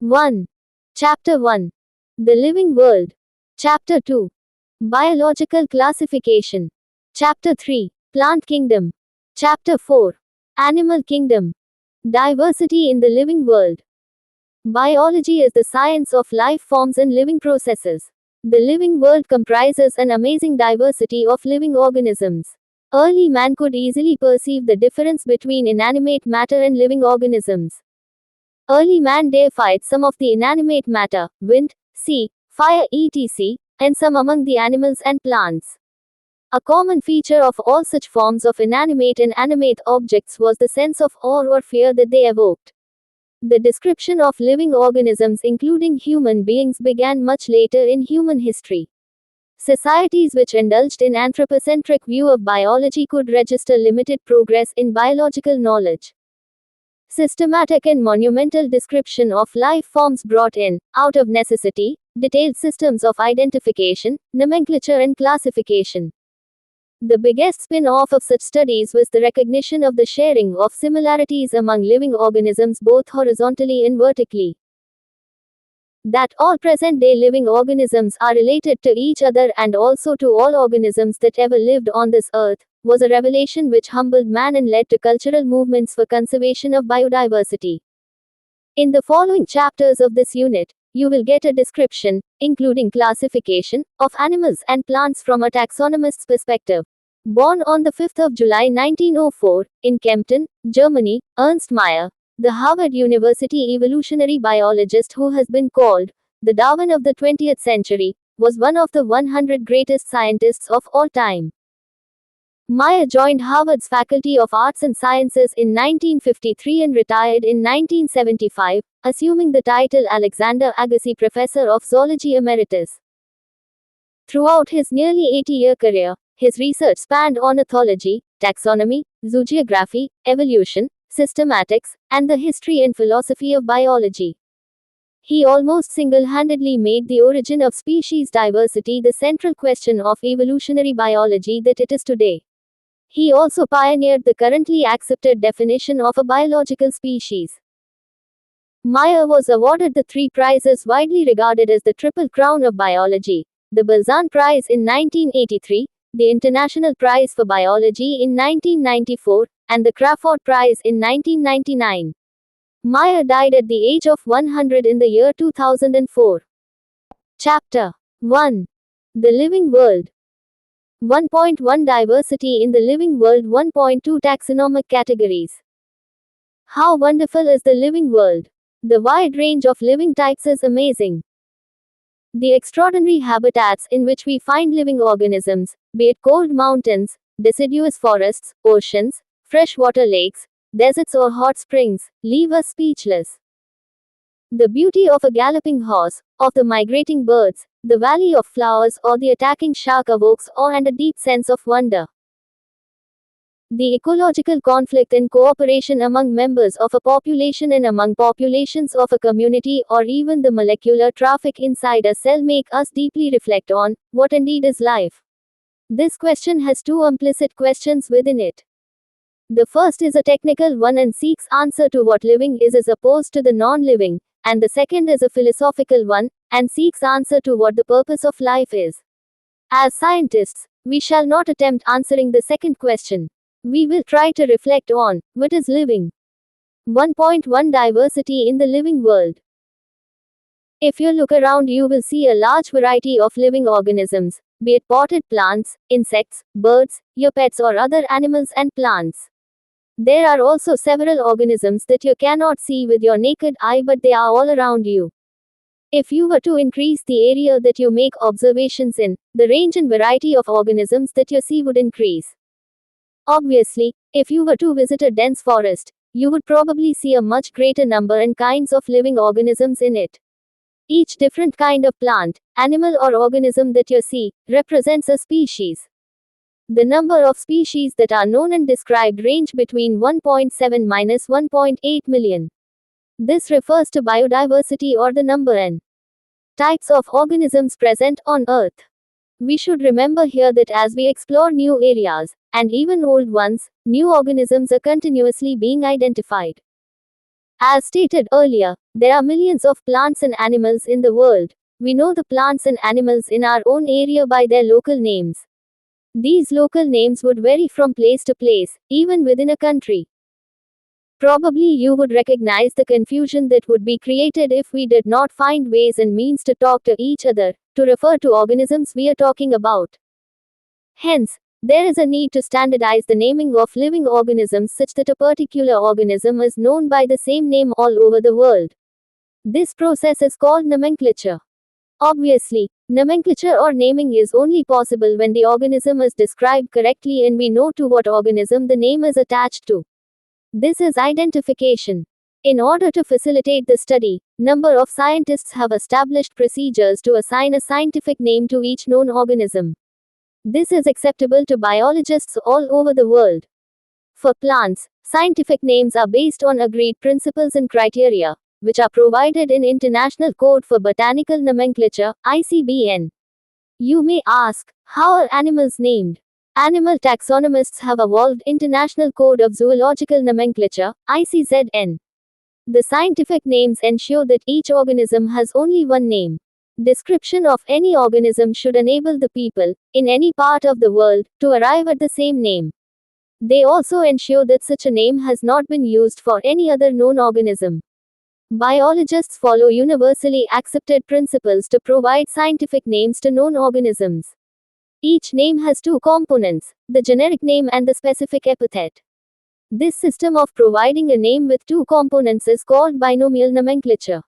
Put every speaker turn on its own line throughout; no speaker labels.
1. Chapter 1. The Living World. Chapter 2. Biological Classification. Chapter 3. Plant Kingdom. Chapter 4. Animal Kingdom. Diversity in the Living World. Biology is the science of life forms and living processes. The living world comprises an amazing diversity of living organisms. Early man could easily perceive the difference between inanimate matter and living organisms. Early man deified some of the inanimate matter, wind, sea, fire etc., and some among the animals and plants. A common feature of all such forms of inanimate and animate objects was the sense of awe or fear that they evoked. The description of living organisms, including human beings, began much later in human history. Societies which indulged in anthropocentric view of biology could register limited progress in biological knowledge. Systematic and monumental description of life forms brought in, out of necessity, detailed systems of identification, nomenclature and classification. The biggest spin-off of such studies was the recognition of the sharing of similarities among living organisms both horizontally and vertically. That all present-day living organisms are related to each other and also to all organisms that ever lived on this earth, was a revelation which humbled man and led to cultural movements for conservation of biodiversity. In the following chapters of this unit, you will get a description, including classification, of animals and plants from a taxonomist's perspective. Born on the 5th of July 1904, in Kempten, Germany, Ernst Mayr, the Harvard University evolutionary biologist who has been called the Darwin of the 20th century, was one of the 100 greatest scientists of all time. Mayr joined Harvard's Faculty of Arts and Sciences in 1953 and retired in 1975, assuming the title Alexander Agassiz Professor of Zoology Emeritus. Throughout his nearly 80-year career, his research spanned ornithology, taxonomy, zoogeography, evolution, systematics, and the history and philosophy of biology. He almost single-handedly made the origin of species diversity the central question of evolutionary biology that it is today. He also pioneered the currently accepted definition of a biological species. Mayr was awarded the three prizes widely regarded as the Triple Crown of Biology: the Balzan Prize in 1983, the International Prize for Biology in 1994, and the Crafoord Prize in 1999. Mayr died at the age of 100 in the year 2004. Chapter 1. The Living World. 1.1 Diversity in the Living World. 1.2 Taxonomic Categories. How wonderful is the living world! The wide range of living types is amazing. The extraordinary habitats in which we find living organisms, be it cold mountains, deciduous forests, oceans, freshwater lakes, deserts or hot springs, leave us speechless. The beauty of a galloping horse, of the migrating birds, the valley of flowers or the attacking shark evokes awe and a deep sense of wonder. The ecological conflict and cooperation among members of a population and among populations of a community or even the molecular traffic inside a cell make us deeply reflect on what indeed is life. This question has two implicit questions within it. The first is a technical one and seeks answer to what living is as opposed to the non-living, and the second is a philosophical one, and seeks answer to what the purpose of life is. As scientists, we shall not attempt answering the second question. We will try to reflect on what is living. 1.1 Diversity in the living world. If you look around, you will see a large variety of living organisms, be it potted plants, insects, birds, your pets or other animals and plants. There are also several organisms that you cannot see with your naked eye, but they are all around you. If you were to increase the area that you make observations in, the range and variety of organisms that you see would increase. Obviously, if you were to visit a dense forest, you would probably see a much greater number and kinds of living organisms in it. Each different kind of plant, animal or organism that you see, represents a species. The number of species that are known and described range between 1.7–1.8 million. This refers to biodiversity or the number n types of organisms present on Earth. We should remember here that as we explore new areas, and even old ones, new organisms are continuously being identified. As stated earlier, there are millions of plants and animals in the world. We know the plants and animals in our own area by their local names. These local names would vary from place to place, even within a country. Probably you would recognize the confusion that would be created if we did not find ways and means to talk to each other, to refer to organisms we are talking about. Hence, there is a need to standardize the naming of living organisms such that a particular organism is known by the same name all over the world. This process is called nomenclature. Obviously, nomenclature or naming is only possible when the organism is described correctly and we know to what organism the name is attached to. This is identification. In order to facilitate the study, number of scientists have established procedures to assign a scientific name to each known organism. This is acceptable to biologists all over the world. For plants, scientific names are based on agreed principles and criteria, which are provided in International Code for Botanical Nomenclature, ICBN. You may ask, how are animals named? Animal taxonomists have evolved International Code of Zoological Nomenclature, ICZN. The scientific names ensure that each organism has only one name. Description of any organism should enable the people, in any part of the world, to arrive at the same name. They also ensure that such a name has not been used for any other known organism. Biologists follow universally accepted principles to provide scientific names to known organisms. Each name has two components, the generic name and the specific epithet. This system of providing a name with two components is called binomial nomenclature.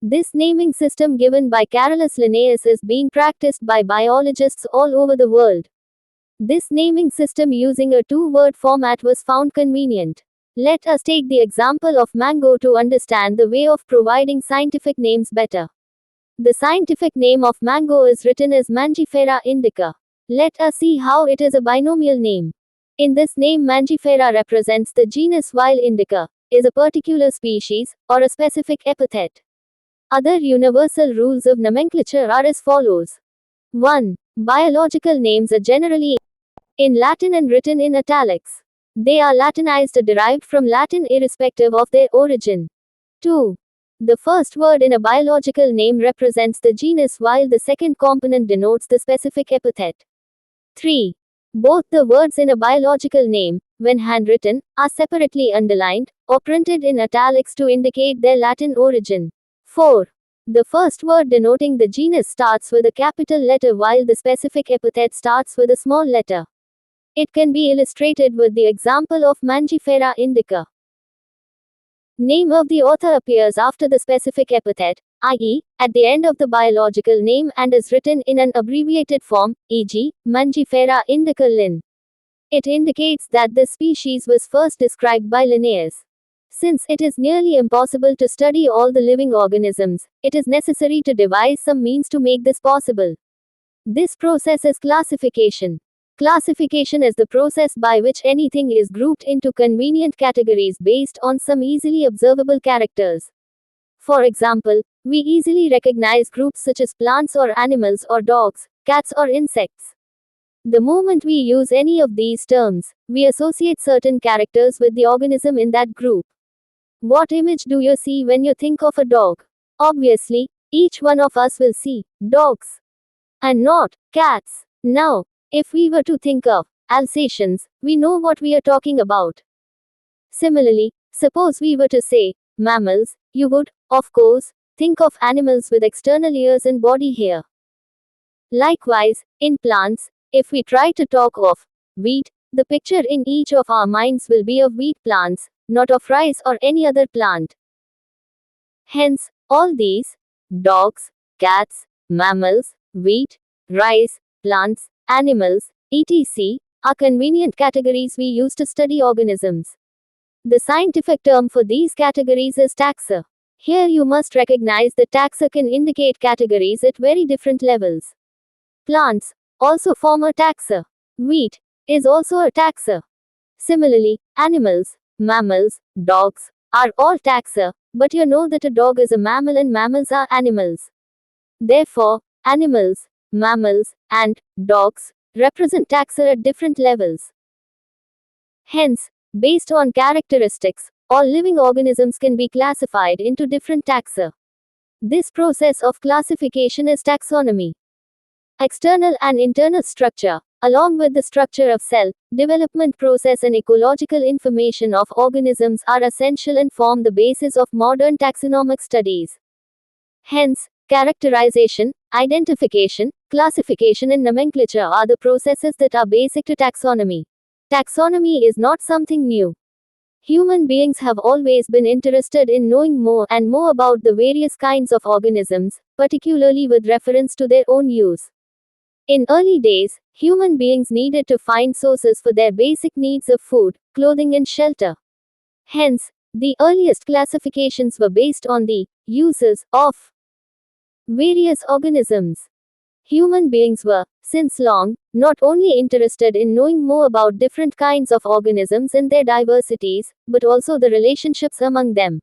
This naming system given by Carolus Linnaeus is being practiced by biologists all over the world. This naming system using a two-word format was found convenient. Let us take the example of mango to understand the way of providing scientific names better. The scientific name of mango is written as Mangifera indica. Let us see how it is a binomial name. In this name, Mangifera represents the genus, while indica is a particular species or a specific epithet. Other universal rules of nomenclature are as follows. 1. Biological names are generally in Latin and written in italics. They are Latinized or derived from Latin irrespective of their origin. 2. The first word in a biological name represents the genus while the second component denotes the specific epithet. 3. Both the words in a biological name, when handwritten, are separately underlined or printed in italics to indicate their Latin origin. 4. The first word denoting the genus starts with a capital letter while the specific epithet starts with a small letter. It can be illustrated with the example of Mangifera indica. Name of the author appears after the specific epithet, i.e., at the end of the biological name and is written in an abbreviated form, e.g., Mangifera indica Linn. It indicates that this species was first described by Linnaeus. Since it is nearly impossible to study all the living organisms, it is necessary to devise some means to make this possible. This process is classification. Classification is the process by which anything is grouped into convenient categories based on some easily observable characters. For example, we easily recognize groups such as plants or animals or dogs, cats or insects. The moment we use any of these terms, we associate certain characters with the organism in that group. What image do you see when you think of a dog? Obviously, each one of us will see dogs and not cats. Now, if we were to think of Alsatians, we know what we are talking about. Similarly, suppose we were to say mammals, you would, of course, think of animals with external ears and body hair. Likewise, in plants, if we try to talk of wheat, the picture in each of our minds will be of wheat plants, not of rice or any other plant. Hence, all these dogs, cats, mammals, wheat, rice, plants, animals, etc., are convenient categories we use to study organisms. The scientific term for these categories is taxa. Here you must recognize that taxa can indicate categories at very different levels. Plants also form a taxa. Wheat is also a taxa. Similarly, animals, mammals, dogs, are all taxa, but you know that a dog is a mammal and mammals are animals. Therefore, animals, mammals, and dogs represent taxa at different levels. Hence, based on characteristics, All living organisms can be classified into different taxa. This process of classification is taxonomy. External and internal structure, along with the structure of cell, development process and ecological information of organisms are essential and form the basis of modern taxonomic studies. Hence, characterization, identification, classification and nomenclature are the processes that are basic to taxonomy. Taxonomy is not something new. Human beings have always been interested in knowing more and more about the various kinds of organisms, particularly with reference to their own use. In early days, human beings needed to find sources for their basic needs of food, clothing, and shelter. Hence, the earliest classifications were based on the uses of various organisms. Human beings were, since long, not only interested in knowing more about different kinds of organisms and their diversities, but also the relationships among them.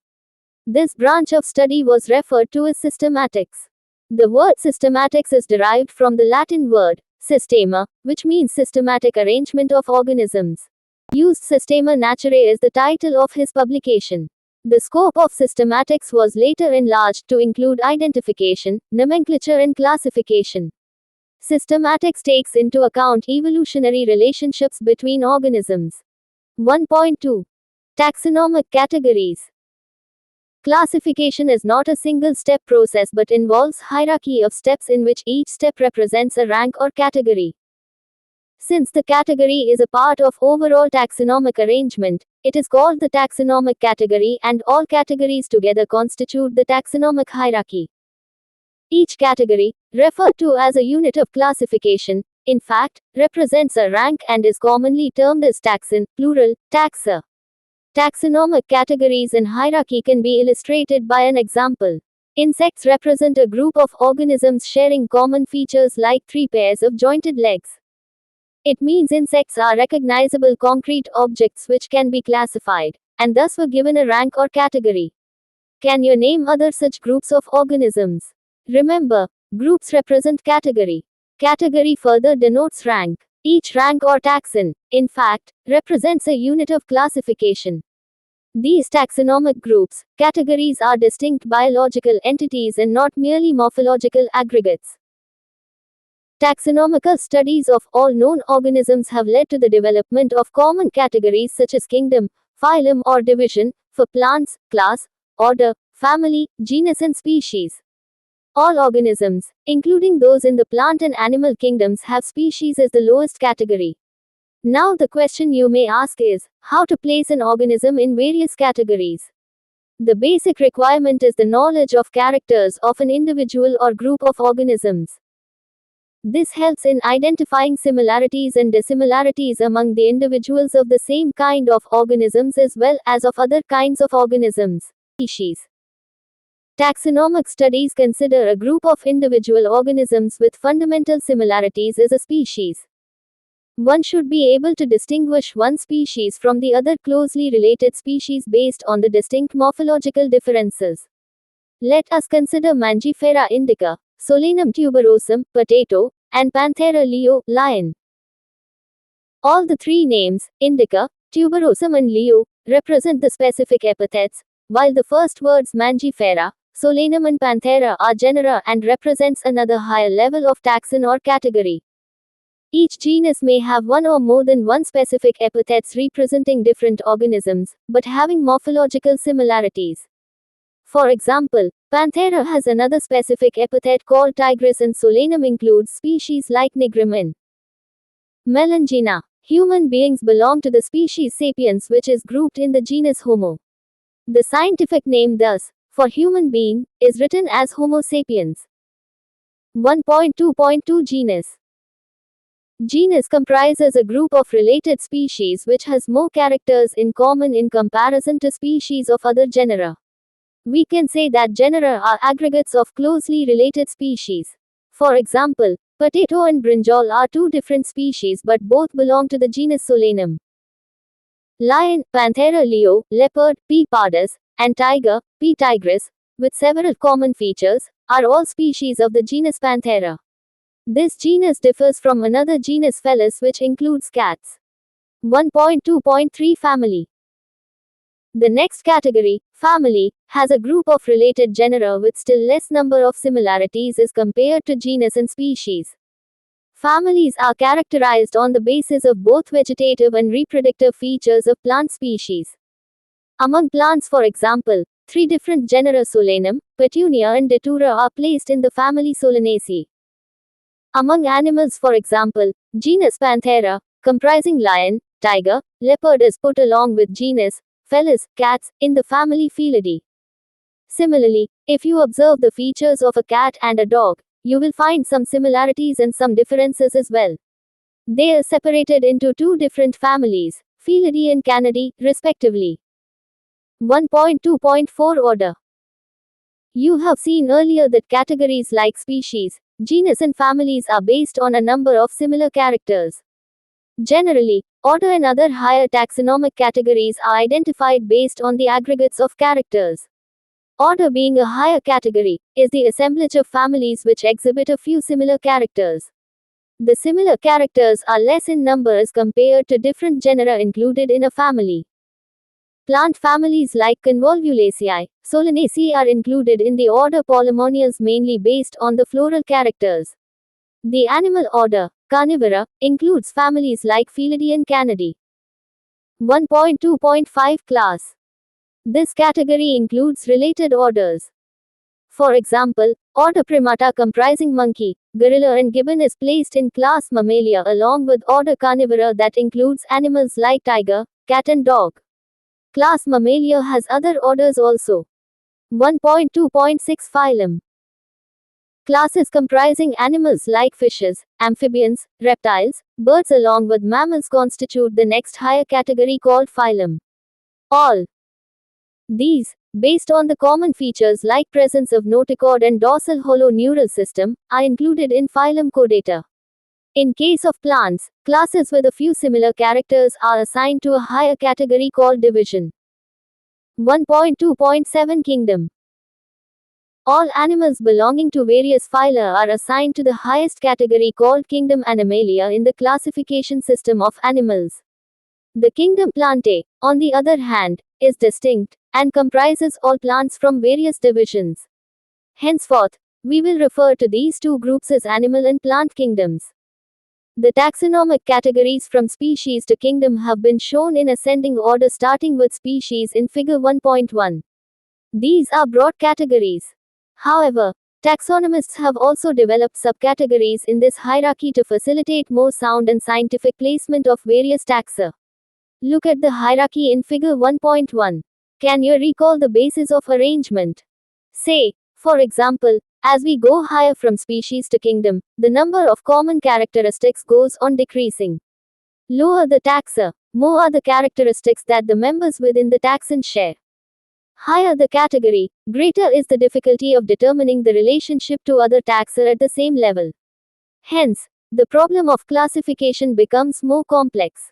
This branch of study was referred to as systematics. The word systematics is derived from the Latin word systema, which means systematic arrangement of organisms. Used Systema Naturae is the title of his publication. The scope of systematics was later enlarged to include identification, nomenclature, and classification. Systematics takes into account evolutionary relationships between organisms. 1.2. Taxonomic categories. Classification is not a single-step process but involves hierarchy of steps in which each step represents a rank or category. Since the category is a part of overall taxonomic arrangement, it is called the taxonomic category, and all categories together constitute the taxonomic hierarchy. Each category, referred to as a unit of classification, in fact, represents a rank and is commonly termed as taxon, plural, taxa. Taxonomic categories and hierarchy can be illustrated by an example. Insects represent a group of organisms sharing common features like 3 pairs of jointed legs. It means insects are recognizable concrete objects which can be classified, and thus were given a rank or category. Can you name other such groups of organisms? Remember, groups represent category. Category further denotes rank. Each rank or taxon, in fact, represents a unit of classification. These taxonomic groups, categories are distinct biological entities and not merely morphological aggregates. Taxonomical studies of all known organisms have led to the development of common categories such as kingdom, phylum or division, for plants, class, order, family, genus and species. All organisms, including those in the plant and animal kingdoms, have species as the lowest category. Now the question you may ask is, how to place an organism in various categories? The basic requirement is the knowledge of characters of an individual or group of organisms. This helps in identifying similarities and dissimilarities among the individuals of the same kind of organisms as well as of other kinds of organisms. Species. Taxonomic studies consider a group of individual organisms with fundamental similarities as a species. One should be able to distinguish one species from the other closely related species based on the distinct morphological differences. Let us consider Mangifera indica, Solanum tuberosum, potato, and Panthera leo, lion. All the three names, indica, tuberosum and leo, represent the specific epithets, while the first words Mangifera, Solanum and Panthera are genera and represents another higher level of taxon or category. Each genus may have one or more than one specific epithets representing different organisms, but having morphological similarities. For example, Panthera has another specific epithet called tigris and Solanum includes species like Nigrimin. Melangina. Human beings belong to the species Sapiens, which is grouped in the genus Homo. The scientific name thus, for human being, is written as Homo sapiens. 1.2.2 Genus. Genus comprises a group of related species which has more characters in common in comparison to species of other genera. We can say that genera are aggregates of closely related species. For example, potato and brinjal are two different species but both belong to the genus Solanum. Lion, Panthera leo, leopard, P. pardus, and tiger, P. tigris, with several common features, are all species of the genus Panthera. This genus differs from another genus Felis which includes cats. 1.2.3 Family. The next category, family, has a group of related genera with still less number of similarities as compared to genus and species. Families are characterized on the basis of both vegetative and reproductive features of plant species. Among plants, for example, 3 different genera Solanum, Petunia and Datura are placed in the family Solanaceae. Among animals, for example, genus Panthera, comprising lion, tiger, leopard is put along with genus Felis, cats, in the family Felidae. Similarly, if you observe the features of a cat and a dog, you will find some similarities and some differences as well. They are separated into 2 different families, Felidae and Canidae, respectively. 1.2.4 Order. You have seen earlier that categories like species, genus and families are based on a number of similar characters. Generally, order and other higher taxonomic categories are identified based on the aggregates of characters. Order, being a higher category, is the assemblage of families which exhibit a few similar characters. The similar characters are less in number as compared to different genera included in a family. Plant families like Convolvulaceae, Solanaceae are included in the order Polemoniales mainly based on the floral characters. The animal order, Carnivora, includes families like Felidae and Canidae. 1.2.5 Class. This category includes related orders. For example, order Primata comprising monkey, gorilla and gibbon is placed in class Mammalia along with order Carnivora that includes animals like tiger, cat and dog. Class Mammalia has other orders also. 1.2.6 Phylum. Classes comprising animals like fishes, amphibians, reptiles, birds along with mammals constitute the next higher category called phylum. All these, based on the common features like presence of notochord and dorsal hollow neural system, are included in phylum Chordata. In case of plants, classes with a few similar characters are assigned to a higher category called division. 1.2.7 Kingdom. All animals belonging to various phyla are assigned to the highest category called Kingdom Animalia in the classification system of animals. The kingdom Plantae, on the other hand, is distinct, and comprises all plants from various divisions. Henceforth, we will refer to these 2 groups as animal and plant kingdoms. The taxonomic categories from species to kingdom have been shown in ascending order starting with species in Figure 1.1. These are broad categories. However, taxonomists have also developed subcategories in this hierarchy to facilitate more sound and scientific placement of various taxa. Look at the hierarchy in Figure 1.1. Can you recall the basis of arrangement? Say, for example, as we go higher from species to kingdom, the number of common characteristics goes on decreasing. Lower the taxa, more are the characteristics that the members within the taxon share. Higher the category, greater is the difficulty of determining the relationship to other taxa at the same level. Hence, the problem of classification becomes more complex.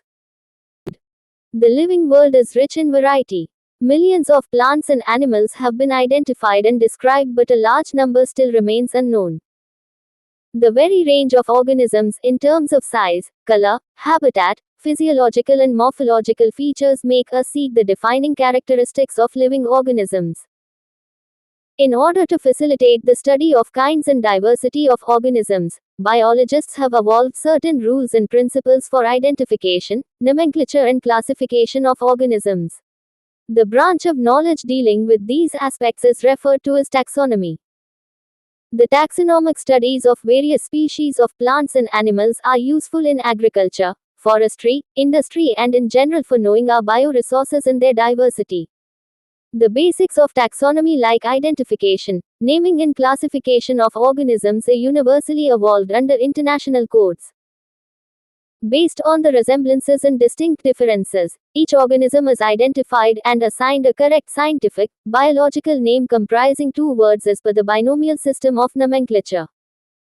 The living world is rich in variety. Millions of plants and animals have been identified and described, but a large number still remains unknown. The very range of organisms in terms of size, color, habitat, physiological and morphological features make us seek the defining characteristics of living organisms. In order to facilitate the study of kinds and diversity of organisms, biologists have evolved certain rules and principles for identification, nomenclature and classification of organisms. The branch of knowledge dealing with these aspects is referred to as taxonomy. The taxonomic studies of various species of plants and animals are useful in agriculture, forestry, industry and in general for knowing our bioresources and their diversity. The basics of taxonomy like identification, naming and classification of organisms are universally evolved under international codes. Based on the resemblances and distinct differences, each organism is identified and assigned a correct scientific, biological name comprising 2 words as per the binomial system of nomenclature.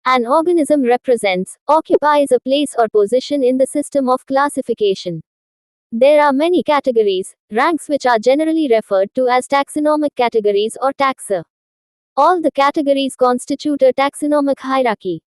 An organism represents, occupies a place or position in the system of classification. There are many categories, ranks which are generally referred to as taxonomic categories or taxa. All the categories constitute a taxonomic hierarchy.